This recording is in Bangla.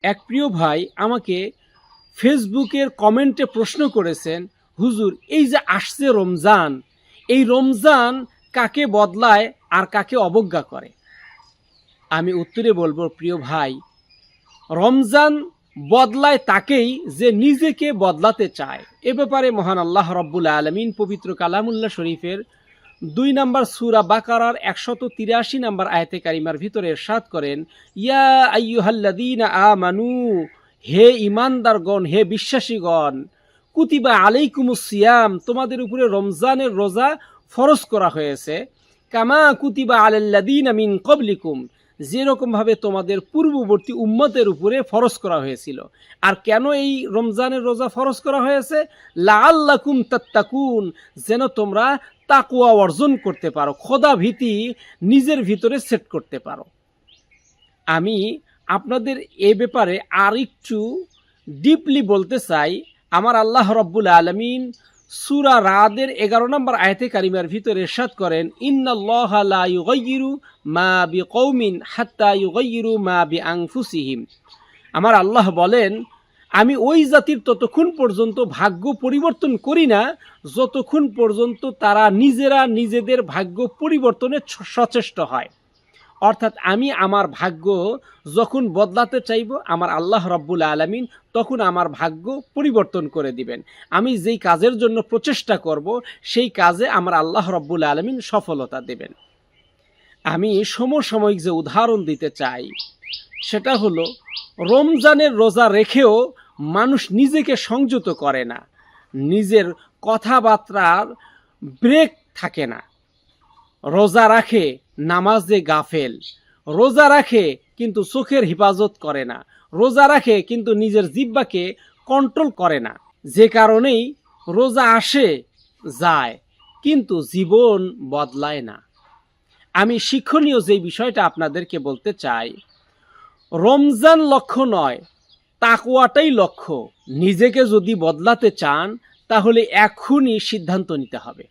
এক প্রিয় ভাই আমাকে ফেসবুকের কমেন্টে প্রশ্ন করেছেন, হুজুর এই যে আসছে রমজান, এই রমজান কাকে বদলায় আর কাকে অবজ্ঞা করে? আমি উত্তরে বলবো, প্রিয় ভাই, রমজান বদলায় তাকেই যে নিজেকে বদলাতে চায়। এ ব্যাপারে মহান আল্লাহ রব্বুল আলমিন পবিত্র কালামুল্লাহ শরীফের 2 নম্বর সূরা বাকারার 183 নম্বর আয়াতে কারিমার ভিতরে ইরশাদ করেন, ইয়া আইয়ুহাল্লাযীনা আমানু, হে ঈমানদারগণ, হে বিশ্বাসীগণ, কুতিবা আলাইকুমুস সিয়াম, তোমাদের উপরে রমজানের রোজা ফরজ করা হয়েছে, কামা কুতিবা আলাল্লাযীনা মিন ক্বাবলিকুম, যেরকমভাবে তোমাদের পূর্ববর্তী উম্মতের উপরে ফরজ করা হয়েছিল। আর কেন এই রমজানের রোজা ফরজ করা হয়েছে? লাআল্লাকুম তাত্তাকুন, যেন তোমরা তাকওয়া অর্জন করতে পারো, খোদা ভীতি নিজের ভিতরে সেট করতে পারো। আমি আপনাদের এ ব্যাপারে আর একটু ডিপলি বলতে চাই। আমার আল্লাহ রব্বুল আলমিন সূরা রাদের 11 নম্বর আয়াতে কারিমার ভিতরে ইরশাদ করেন, ইন্নাল্লাহা লা ইউগাইয়িরু মা বিকৌমিন হাত্তা ইউগাইয়িরু মা বিআনফুসিহিম। আমার আল্লাহ বলেন, আমি ওই জাতির ততক্ষণ পর্যন্ত ভাগ্য পরিবর্তন করি না যতক্ষণ পর্যন্ত তারা নিজেরা নিজেদের ভাগ্য পরিবর্তনে সচেষ্ট হয়। অর্থাৎ আমি আমার ভাগ্য যখন বদলাতে চাইব, আমার আল্লাহ রব্বুল আলামিন তখন আমার ভাগ্য পরিবর্তন করে দিবেন। আমি যেই কাজের জন্য প্রচেষ্টা করব, সেই কাজে আমার আল্লাহ রব্বুল আলামিন সফলতা দেবেন। আমি সমসাময়িক যে উদাহরণ দিতে চাই সেটা হলো, রমজানের রোজা রেখেও মানুষ নিজেকে সংযত করে না, নিজের কথাবার্তার ব্রেক থাকে না। রোজা রাখে, নামাজে গাফেল। রোজা রাখে কিন্তু চোখের হেফাজত করে না। রোজা রাখে কিন্তু নিজের জিহ্বাকে কন্ট্রোল করে না। যে কারণেই রোজা আসে যায় কিন্তু জীবন বদলায় না। আমি শিক্ষণীয় যে বিষয়টা আপনাদেরকে বলতে চাই, রমজান লক্ষ্য নয়, তাকওয়াটাই লক্ষ্য। নিজেকে যদি বদলাতে চান তাহলে এখনই সিদ্ধান্ত নিতে হবে।